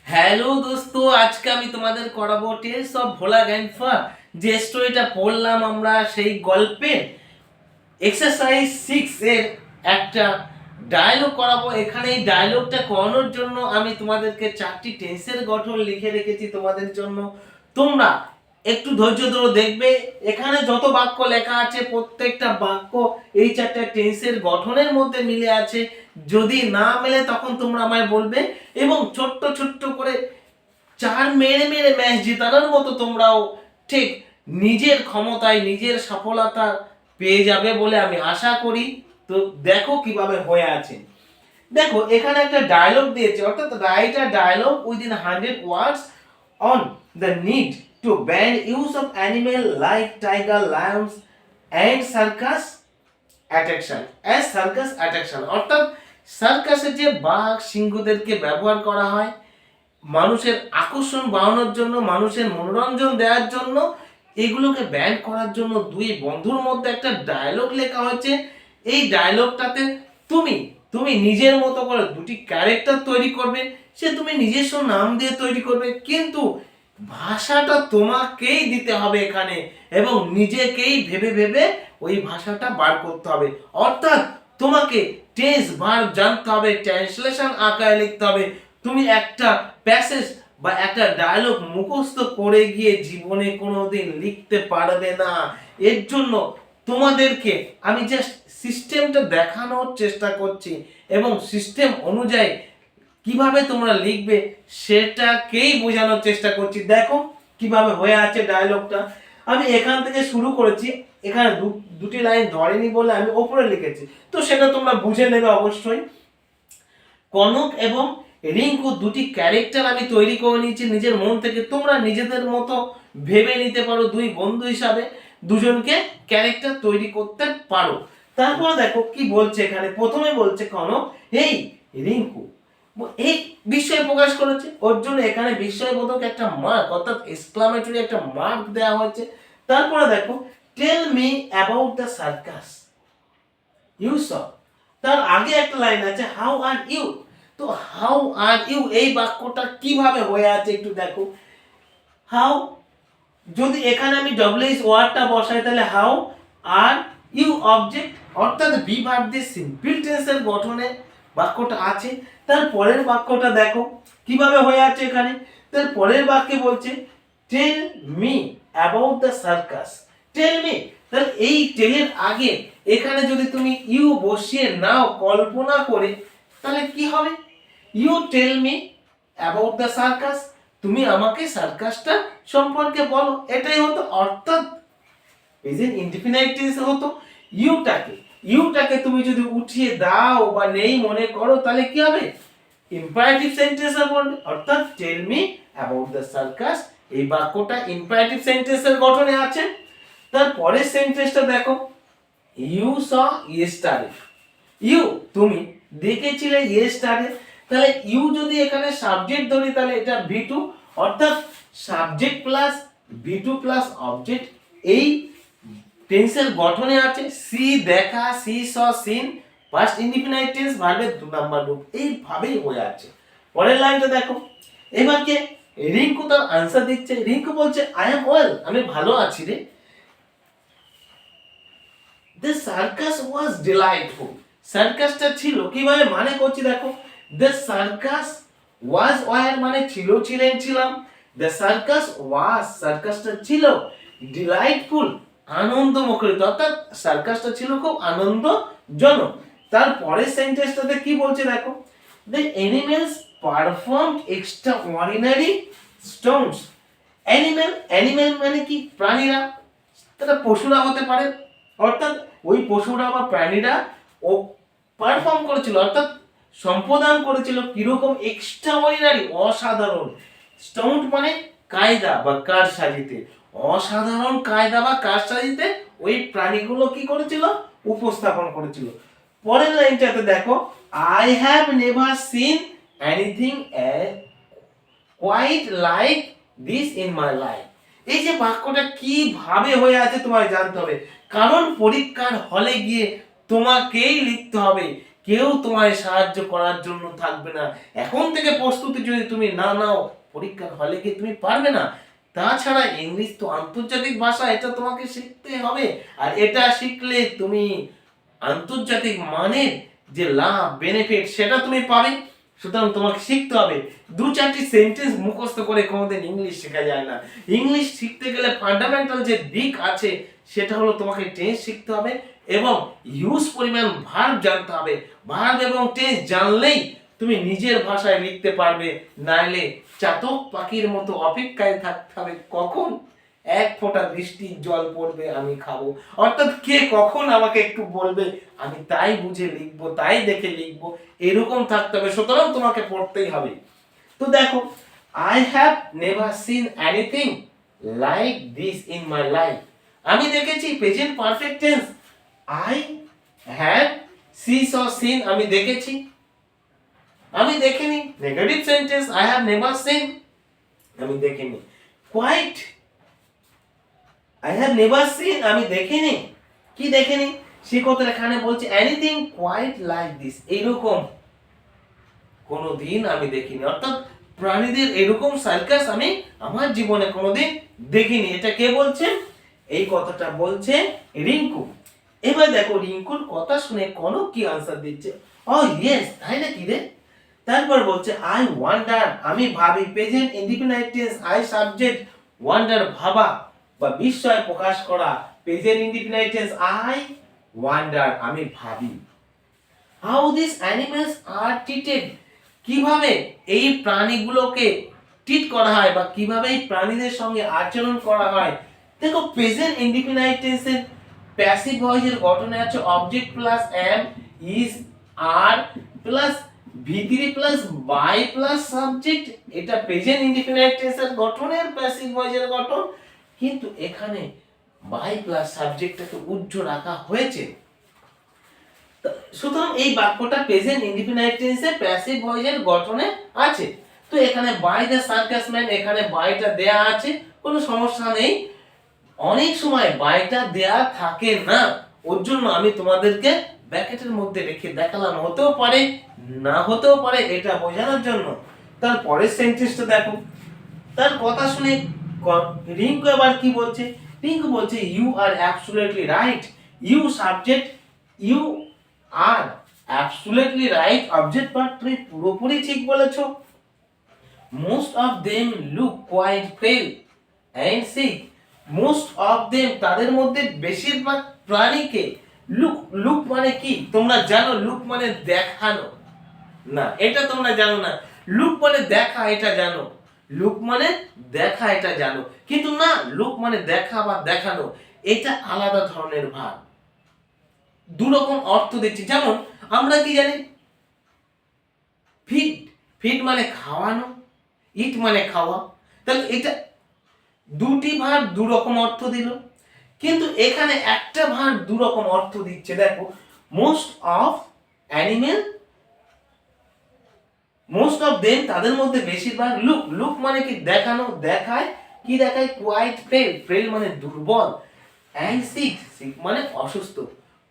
Hello দোস্ত, আজকে আমি তোমাদের করাবো টেলস অফ ভোলা গ্র্যান্ডপা। যে স্টোরিটা পড়লাম আমরা সেই গল্পের এক্সারসাইজ 6 এর একটা ডায়লগ করাবো। এখানে এই ডায়লগটা করানোর জন্য আমি তোমাদেরকে 4টি টেন্সের গঠন লিখে রেখেছি তোমাদের জন্য। তোমরা একটু ধৈর্য ধরে দেখবে। এখানে যত বাক্য লেখা আছে প্রত্যেকটা বাক্য এই 4টা টেন্সের গঠনের মধ্যে মিলে আছে। যদি না মেলে তখন তোমরা আমায় বলবে, এবং ছোট্ট ছোট্ট করে চার মেরে মেরে ম্যাচ জেতানোর মতো তোমরাও ঠিক নিজের ক্ষমতায় নিজের সফলতা পেয়ে যাবে বলে আমি আশা করি। তো দেখো কিভাবে হয়ে আছে। দেখো এখানে একটা ডায়লগ দিয়েছে, অর্থাৎ write a dialogue within 100 words on the need to ban use of animal like tiger, lions and circus attraction as circus attraction. অর্থাৎ সার্কাসে যে বাঘ সিংহদেরকে ব্যবহার করা হয় মানুষের আকর্ষণ বাড়ানোর জন্য, মানুষের মনোরঞ্জন দেওয়ার জন্য, এগুলোকে ব্যান করার জন্য দুই বন্ধুর মধ্যে একটা ডায়লগ লেখা হয়েছে। এই ডায়লগটাতে তুমি তুমি নিজের মতো করে দুটি ক্যারেক্টার তৈরি করবে। সে তুমি নিজস্ব নাম দিয়ে তৈরি করবে, কিন্তু ভাষাটা তোমাকেই দিতে হবে এখানে, এবং নিজেকেই ভেবে ভেবে ওই ভাষাটা বার করতে হবে। অর্থাৎ তোমাকে টেন্স ভার্ব জানতে হবে, ট্রান্সলেশন আকারে লিখতে হবে। তুমি একটা প্যাসেজ বা একটা ডায়লগ মুখস্থ করে গিয়ে জীবনে কোনোদিন লিখতে পারবে না। এর জন্য তোমাদেরকে আমি জাস্ট সিস্টেমটা দেখানোর চেষ্টা করছি, এবং সিস্টেম অনুযায়ী কিভাবে তোমরা লিখবে সেটাকেই বোঝানোর চেষ্টা করছি। দেখো কিভাবে হয়ে আছে ডায়লগটা। আমি এখান থেকে শুরু করেছি, এখানে দুটি লাইন ধরেনি বলে আমি ওপরে লিখেছি, তো সেটা তোমরা বুঝে নেবে অবশ্যই। কনক এবং রিঙ্কু দুটি ক্যারেক্টার আমি তৈরি করে নিয়েছি নিজের মন থেকে। তোমরা নিজেদের মতো ভেবে নিতে পারো, দুই বন্ধু হিসাবে দুজনকে ক্যারেক্টার তৈরি করতে পারো। তারপর দেখো কি বলছে এখানে। প্রথমে বলছে কনক, এই রিঙ্কু, এই বিস্ময় প্রকাশ করেছে। ওর জন্য এখানে বিস্ময়বোধক একটা মার্ক, অর্থাৎ এক্সক্লামেটরি একটা মার্ক দেওয়া হয়েছে। তারপরে দেখো, tell me about the circus you saw. তার আগে একটা লাইন আছে, হাউ আর ইউ। তো হাউ আর ইউ এই বাক্যটা কিভাবে হয়ে আছে একটু দেখো। হাউ, যদি এখানে আমি ডব্লিউএস ওয়ার্ডটা বসাই তাহলে হাউ আর ইউ অবজেক্ট, অর্থাৎ বি ভার্ব দিয়ে সিম্পল টেন্সের গঠনে বাক্যটা আছে। তার পরের বাক্যটা দেখো কিভাবে হয়ে আছে এখানে। তার পরের বাক্যে বলছে tell me about the circus. Tell me, তাহলে এই টেলের আগে এখানে যদি তুমি ইউ বসিয়ে নাও কল্পনা করে, তাহলে কি হবে? You tell me about the circus, তুমি আমাকে সার্কাসটা সম্পর্কে বলো, এটাই হতো। অর্থাৎ প্রেজেন্ট ইনডিফিনাইট টেন্সে হতো। ইউটাকে তুমি যদি উঠিয়ে দাও বা নেই মনে করো, তাহলে কি হবে? ইম্পারেটিভ সেন্টেন্সে পড়বে। অর্থাৎ tell me about the circus, এই বাক্যটা ইম্পারেটিভ সেন্টেন্সের গঠনে আছে। তার পরের সেন্টেন্সটা দেখো, ইউ স ইয়েস্টারডে। ইউ, তুমি দেখেছিলে ইয়েস্টারডে। তাহলে ইউ যদি এখানে সাবজেক্ট ধরি তাহলে এটা V2, অর্থাৎ subject plus V2 plus object এই টেন্সের গঠনে আছে। সি দেখা, সি স সিন, পাস্ট ইনডিফিনাইট টেন্স ভার্বের 2 নাম্বার রূপ, এইভাবেই হয়ে আছে। পরের লাইনটা দেখো, এবার কে? রিঙ্কু তার আনসার দিচ্ছে। রিঙ্কু বলছে আই এম ওয়েল, আমি ভালো আছি রে। The circus was delightful. সার্কাসটা ছিল কিভাবে মানে করছি দেখো। The circus was where মানে ছিল, ছিলেন, ছিলাম। The circus was, সার্কাসটা ছিল delightful, আনন্দ মুখরিত, অর্থাৎ সার্কাসটা ছিল খুব আনন্দজনক। তারপরের সেন্টেন্সটাতে কি বলছে দেখো, The animals performed extraordinary stunts. Animal মানে কি? প্রাণীরা, তারা পশুরা হতে পারে। অর্থাৎ ওই পশুরা বা প্রাণীরা ও পারফর্ম করেছিল, অর্থাৎ সম্পাদন করেছিল কিরকম? এক্সট্রাঅর্ডিনারি, অসাধারণ। স্টাউন্ট মানে কায়দা বা কারসাজিতে, অসাধারণ কায়দা বা কারসাজিতে ওই প্রাণীগুলো কি করেছিল? উপস্থাপন করেছিল। পরের লাইনটাতে দেখো, I have never seen anything quite like this in my life. এই যে বাক্যটা কিভাবে হয়ে আছে তোমায় জানতে হবে, কারণ পরীক্ষার হলে গিয়ে তোমাকেই লিখতে হবে কেউ তোমায় সাহায্য করার জন্য থাকবে না। এখন থেকে প্রস্তুতি যদি তুমি না নাও, পরীক্ষার হলে গিয়ে তুমি পারবে না। তাছাড়া ইংলিশ তো আন্তর্জাতিক ভাষা, এটা তোমাকে শিখতে হবে। আর এটা শিখলে তুমি আন্তর্জাতিক মানের যে লাভ বেনিফিট সেটা তুমি পাবে। সুতরাং তোমাকে শিখতে হবে। 2-4টি সেন্টেন্স মুখস্থ করে কোনোদিন ইংলিশ শেখা যায় না। ইংলিশ শিখতে গেলে ফান্ডামেন্টাল যে দিক আছে সেটা হলো তোমাকে টেন্স শিখতে হবে এবং ইউজ পরিমাণ ভার্ব জানতে হবে। ভার্ব এবং টেন্স জানলেই তুমি নিজের ভাষায় লিখতে পারবে। নাইলে চাতক পাখির মতো অপেক্ষায় থাকতে হবে কখন এক ফোঁটা বৃষ্টির জল পড়বে আমি খাবো। অর্থাৎ কে কখন আমাকে একটু বলবে, আমি তাই বুঝে লিখবো, তাই দেখে লিখবো, এরকম থাকতে হবে। সুতরাং তোমাকে পড়তেই হবে। তো দেখো, I have never seen anything like this in my life. আমি দেখেছি present perfect tense. I have see স সিন আমি দেখেছি, আমি দেখিনি। Negative sentence I have never seen আমি দেখিনি। Quite I have never seen আমি দেখিনি। কি দেখিনি? সে কথা এখানে বলছে এনিথিং কোয়াইট লাইক দিস, এইরকম কোনোদিন আমি দেখিনি। অর্থাৎ প্রাণীদের এরকম সার্কাস আমি আমার জীবনে কোনোদিন দেখিনি। এটা কে বলছে? এই কথাটা বলছে রিঙ্কু। এবার দেখো রিঙ্কুর কথা শুনে কনক কি আনসার দিচ্ছে। ও ইয়েস, তাই নাকি রে? তারপর বলছে আই ওয়ান্ডার আমি ভাবি। Present indefinite tense I subject, wonder ভাবা বা বিস্ময় প্রকাশ করা। Present indefinite tense I wonder আমি ভাবি। How this animals R treated, কিভাবে এই প্রাণীগুলোকে ট্রিট করা হয় বা কিভাবে এই প্রাণীদের সঙ্গে আচরণ করা হয়। দেখো প্রেজেন্ট ইনডিফিনাইট টেন্সের প্যাসিভ ভয়েসের গঠনে আছে object plus am is are plus V3 plus by plus subject. এটা প্রেজেন্ট ইনডিফিনাইট টেন্সের গঠনের প্যাসিভ ভয়েসের গঠন, কিন্তু এখানে বাই প্লাস সাবজেক্টটাকে উজ্জ্ব রাখা হয়েছে। সুতরাং এই বাক্যটা প্রেজেন্ট ইনডিফিনাইট টেন্সে প্যাসিভ ভয়েসের গঠনে আছে। তো এখানে বাই দ্য সার্কাস ম্যান, এখানে বাইটা দেয়া আছে, কোনো সমস্যা নেই। অনেক সময় বাইটা দেয়া থাকে না, ওর জন্য আমি তোমাদেরকে ব্র্যাকেটের মধ্যে রেখে দেখালাম। হতেও পারে না হতেও পারে, এটা বোঝানোর জন্য। তার পরের সেন্টেন্সটা দেখো। তার কথা শুনে রিঙ্কু আবার কি বলছে? রিঙ্কু বলছে you are absolutely right. You subject, you are absolutely right object part, তুমি পুরোপুরি ঠিক বলেছো। Most of them look quite pale and sick. Most of them তাদের মধ্যে বেশিরভাগ প্রাণীকে, লুক লুক মানে কি তোমরা জানো? লুক মানে দেখানো না, এটা তোমরা জানো না। লুক মানে দেখা, এটা জানো। লুক মানে দেখা, এটা জানো, কিন্তু না, লুক মানে দেখা বা দেখানো এটা আলাদা ধরনের ভাব, দুরকম অর্থ দিচ্ছি। যেমন আমরা কি জানি? ফিড, ফিড মানে খাওয়ানো, ইট মানে খাওয়া। তাহলে এটা দুটি ভার্ব দুরকম অর্থ দিল, কিন্তু এখানে একটা ভার্ব দুরকম অর্থ দিচ্ছে। দেখো most of animal, most of them তাদের মধ্যে বেশিরভাগ। লুক, লুক মানে কি দেখানো, দেখায়, কি দেখায়? কোয়াইট ফেল, ফেল মানে দুর্বল। অ্যান্ড সিক, সিক মানে অসুস্থ,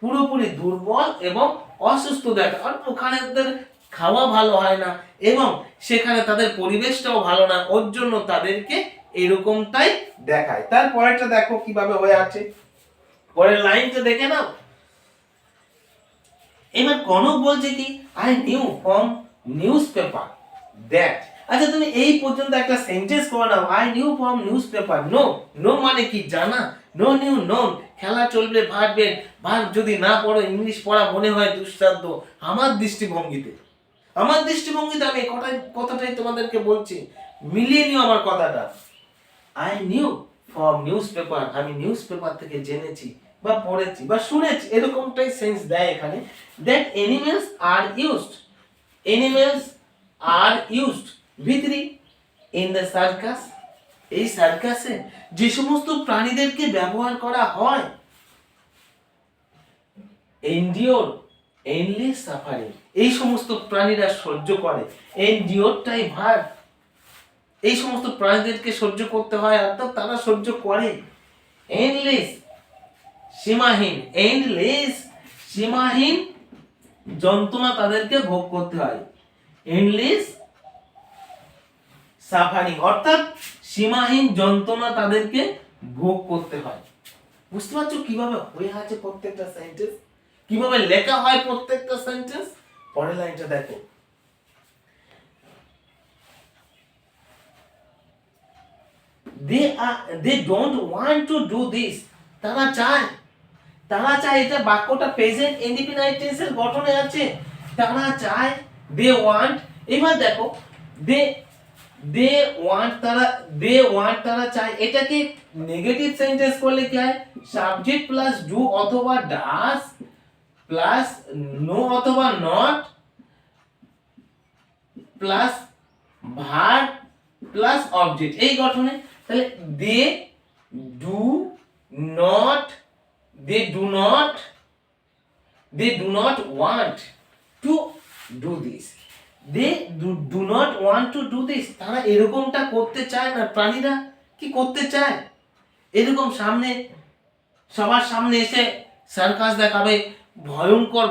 পুরোপুরি দুর্বল এবং অসুস্থ দেখা। আর ওখানে তাদের খাওয়া ভালো হয় না এবং সেখানে তাদের পরিবেশটাও ভালো না, ওর জন্য তাদেরকে এরকমটাই দেখায়। তারপরেরটা দেখো কিভাবে হয়ে আছে, পরের লাইনটা দেখে নাও। এবার কনক বলছে কি I knew from newspaper that. আচ্ছা তুমি এই পর্যন্ত একটা সেন্টেন্স করে নাও। I knew from newspaper. No, no মানে কি জানা। নো নিউ নোন, খেলা চলবে ভাববেন। ভাব যদি না পড়ো, ইংলিশ পড়া মনে হয় দুঃসাধ্য আমার দৃষ্টিভঙ্গিতে। আমার দৃষ্টিভঙ্গিতে আমি কথাটাই তোমাদেরকে বলছি, মিলিয়ে নিও আমার কথাটা। I knew from news paper, আমি নিউজ পেপার থেকে জেনেছি বা পড়েছি বা শুনেছি, এরকমটাই সেন্স দেয় এখানে। That animals are used, animals are used V3 in the circus. এই সার্কাসে যে সমস্ত প্রাণীদেরকে ব্যবহার করা হয়, এন্ডিওর এন্ডলেস সাফারিং, এই সমস্ত প্রাণীরা সহ্য করে। এন্ডিওরটাই ভার্ব, এই সমস্ত প্রাণীদেরকে সহ্য করতে হয়, অর্থাৎ তারা সহ্য করে। এন্ডলেস সীমাহীন, এন্ডলেস সীমাহীন যন্ত্রণা তাদেরকে ভোগ করতে হয়। এন্ডলেস সাফারিং অর্থাৎ সীমাহীন যন্ত্রণা তাদেরকে ভোগ করতে হয়। বুঝতে পারছো কিভাবে হয়ে আছে প্রত্যেকটা সেন্টেন্স, কিভাবে লেখা হয় প্রত্যেকটা সেন্টেন্স। পরের লাইনটা দেখো, they don't want to do this, তারা চায় এটা বাক্যটা প্রেজেন্ট ইনডিফিনাইট টেন্সের গঠনে আছে, তারা চায়, they want। এবার দেখো they তারা চায়, এটাকে নেগেটিভ সেন্টেন্স করলে কি হয়, সাবজেক্ট প্লাস ডু অথবা ডাস প্লাস নো অথবা not plus verb plus object এই গঠনে। তাহলে they do not want to do this, do not want to do this, তারা এরকমটা করতে চায় না। প্রাণীরা কি করতে চায়, এরকম সবার সামনে এসে সার্কাস দেখাবে, ভয়ঙ্কর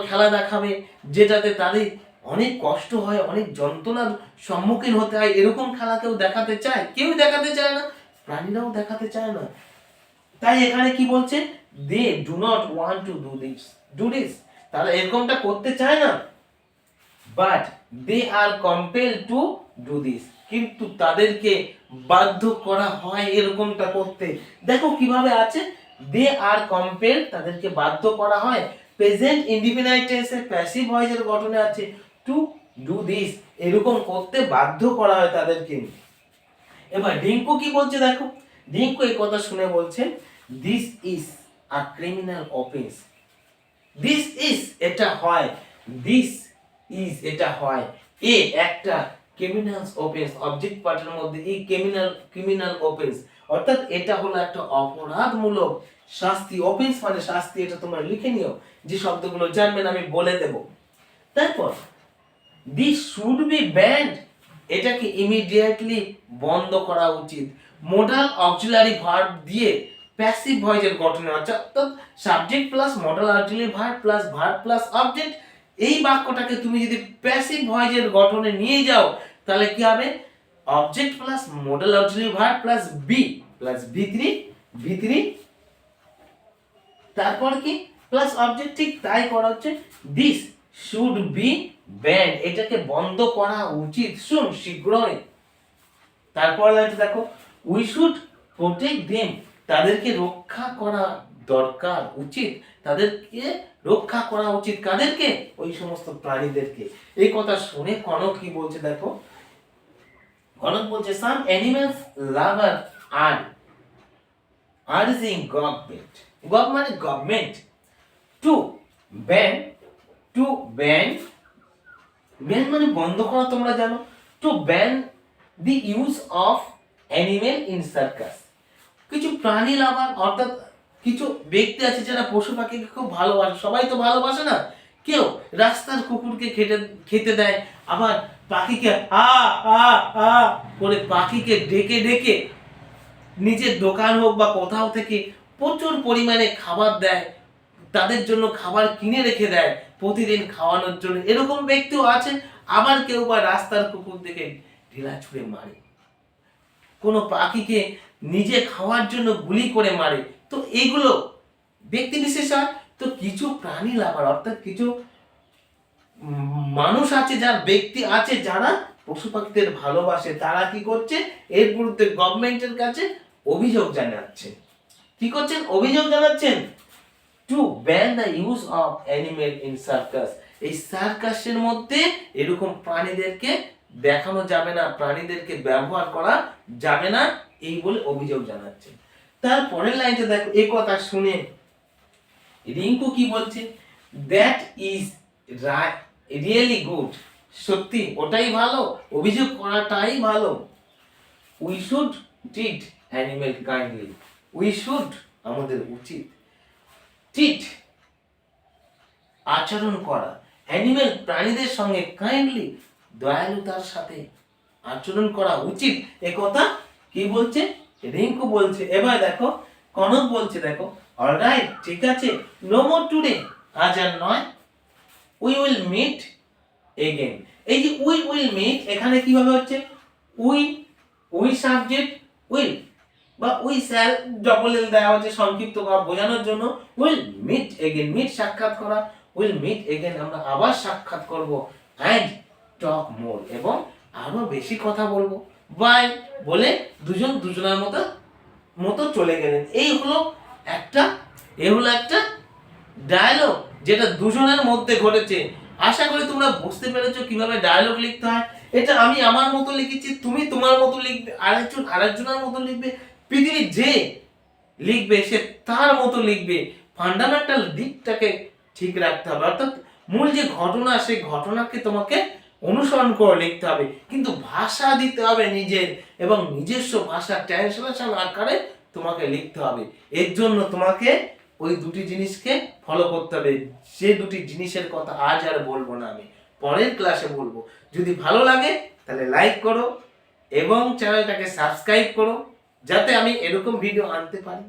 খেলা দেখাবে, যেটাতে তাদের অনেক কষ্ট হয়, অনেক যন্ত্রণার সম্মুখীন হতে হয়, এরকম খেলা কেউ দেখাতে চায়? কেউ দেখাতে চায় না, প্রাণীরাও দেখাতে চায় না। তাই এখানে কি বলছে, they do not want to do this, তারা এরকমটা করতে চায় না, but they are compel to do this, কিন্তু তাদেরকে বাধ্য করা হয় এরকমটা করতে। দেখো কিভাবে আছে, দে আর কম্পেল, তাদেরকে বাধ্য করা হয়, প্রেজেন্ট ইনডিফিনাইট টেন্সে প্যাসিভ ভয়েসের গঠনে আছে, টু ডু দিস, এরকম করতে বাধ্য করা হয় তাদেরকে। এবার রিঙ্কু কি বলছে দেখো, রিঙ্কু এই কথা শুনে বলছে, this is a criminal offence, this is এটা হয়, দিস ইজ এটা হয়, এ একটা ক্রিমিনাল অফেন্স, অবজেক্ট পার্টের মধ্যে এই ক্রিমিনাল অফেন্স, অর্থাৎ এটা হলো একটা অপরাধমূলক শাস্তি। অফেন্স মানে শাস্তি, এটা তোমরা লিখে নিও, যে শব্দগুলো জানবেন আমি বলে দেব। তারপর দিস শুড বি ব্যান্ড, এটাকে ইমিডিয়েটলি বন্ধ করা উচিত। মোডাল অক্সিলারি ভার্ব দিয়ে প্যাসিভ ভয়েসের গঠনে আছে, অর্থাৎ subject plus modal auxiliary verb plus verb plus object, এই বাক্যটাকে তুমি যদি প্যাসিভ ভয়েসের গঠনে নিয়ে যাও তাহলে কি হবে, object plus modal auxiliary verb plus be plus ভি3 তারপর কি প্লাস অবজেক্ট। ঠিক তাই করা হচ্ছে, দিস শুড বি ব্যান্ড, এটাকে বন্ধ করা উচিত শুন শীঘ্রই। তারপর দেখো, উই শুড প্রোটেক্ট দেম, তাদেরকে রক্ষা করা দরকার উচিত, তাদেরকে রক্ষা করা উচিত, কাদেরকে, ওই সমস্ত প্রাণীদেরকে। এই কথা শুনে কনক কি বলছে দেখো, কনক বলছে, some animals lover are urging government, মানে গভর্নমেন্ট, টু ব্যান মানে বন্ধ করা, তোমরা জানো, to ban the use of animal in circus. কিছু প্রাণী লাভার, অর্থাৎ কিছু ব্যক্তি আছে যারা পশু পাখিকে খুব ভালোবাসে, সবাই তো ভালোবাসে না, কেউ রাস্তার কুকুরকে খেতে দেয়, আবার পাখিকে আ আ আ করে পাখিকে ডেকে ডেকে নিজের দোকান হোক বা কোথাও থেকে প্রচুর পরিমাণে খাবার দেয়, তাদের জন্য খাবার কিনে রেখে দেয় প্রতিদিন খাওয়ানোর জন্য, এরকম ব্যক্তিও আছেন। আবার কেউ বা রাস্তার কুকুর থেকে ঢিলা ছুঁড়ে মারে, কোনো পাখিকে নিজে খাওয়ার জন্য গুলি করে মারে। তো এইগুলো ব্যক্তি বিশেষ হয়। তো কিছু প্রাণী লাভার, অর্থাৎ কিছু মানুষ আছে, যার ব্যক্তি আছে যারা পশু পাখিদের ভালোবাসে, তারা কি করছে, এর বিরুদ্ধে গভর্নমেন্টের কাছে অভিযোগ জানাচ্ছেন। কি করছেন, অভিযোগ জানাচ্ছেন, to ban the use of animal in circus, এই সার্কাসের মধ্যে এরকম প্রাণীদেরকে দেখানো যাবে না, প্রাণীদেরকে ব্যবহার করা যাবে না, এই বলে অভিযোগ জানাচ্ছেন। তারপরের লাইনটা দেখো, এই কথা শুনে রিঙ্কু কি বলছে, দ্যাট ইজ রিয়েলি গুড, সত্যি ওটাই ভালো, অভিযোগ করাটাই ভালো। We should treat animal kindly, we should আমাদের উচিত, ট্রিট আচরণ করা, অ্যানিমেল প্রাণীদের সঙ্গে কাইন্ডলি দয়ালুতার সাথে আচরণ করা উচিত। এ কথা কি বলছে, রিঙ্কু বলছে। এবার দেখো কনক বলছে, দেখো অলরাইট ঠিক আছে, নো মোর টুডে, আজ আর নয়, উই উইল মিট এগেন। এই যে উই উইল মিট, এখানে কিভাবে হচ্ছে, উই উই সাবজেক্ট উইল বা উই শ্যাল ডবল এল দেওয়া হচ্ছে সংক্ষিপ্ত করা বোঝানোর জন্য। উইল মিট এগেন, মিট সাক্ষাৎ করা, উইল মিট এগেন আমরা আবার সাক্ষাৎ করব, অ্যান্ড টক মোর এবং আরো বেশি কথা বলবো। বাই বলে দুজন দুজনের মতো মতো চলে গেলেন। এই হলো একটা ডায়লগ যেটা দুজনের মধ্যে ঘটেছে। আশা করি তোমরা বুঝতে পেরেছো কিভাবে ডায়লগ লিখতে হয়। এটা আমি আমার মতো লিখেছি, তুমি তোমার মতো লিখবে, আরেকজন আরেকজনের মতো লিখবে, পৃথিবীর যে লিখবে সে তার মতো লিখবে। ফান্ডামেন্টাল দিকটাকে ঠিক রাখতে হবে, অর্থাৎ মূল যে ঘটনা সেই ঘটনাকে তোমাকে অনুসরণ করে লিখতে হবে, কিন্তু ভাষা দিতে হবে নিজের, এবং নিজস্ব ভাষা ট্রান্সলেশন আকারে তোমাকে লিখতে হবে। এর জন্য তোমাকে ওই দুটি জিনিসকে ফলো করতে হবে, যে দুটি জিনিসের কথা আজ আর বলবো না, আমি পরের ক্লাসে বলবো। যদি ভালো লাগে তাহলে লাইক করো এবং চ্যানেলটাকে সাবস্ক্রাইব করো, যাতে আমি এরকম ভিডিও আনতে পারি।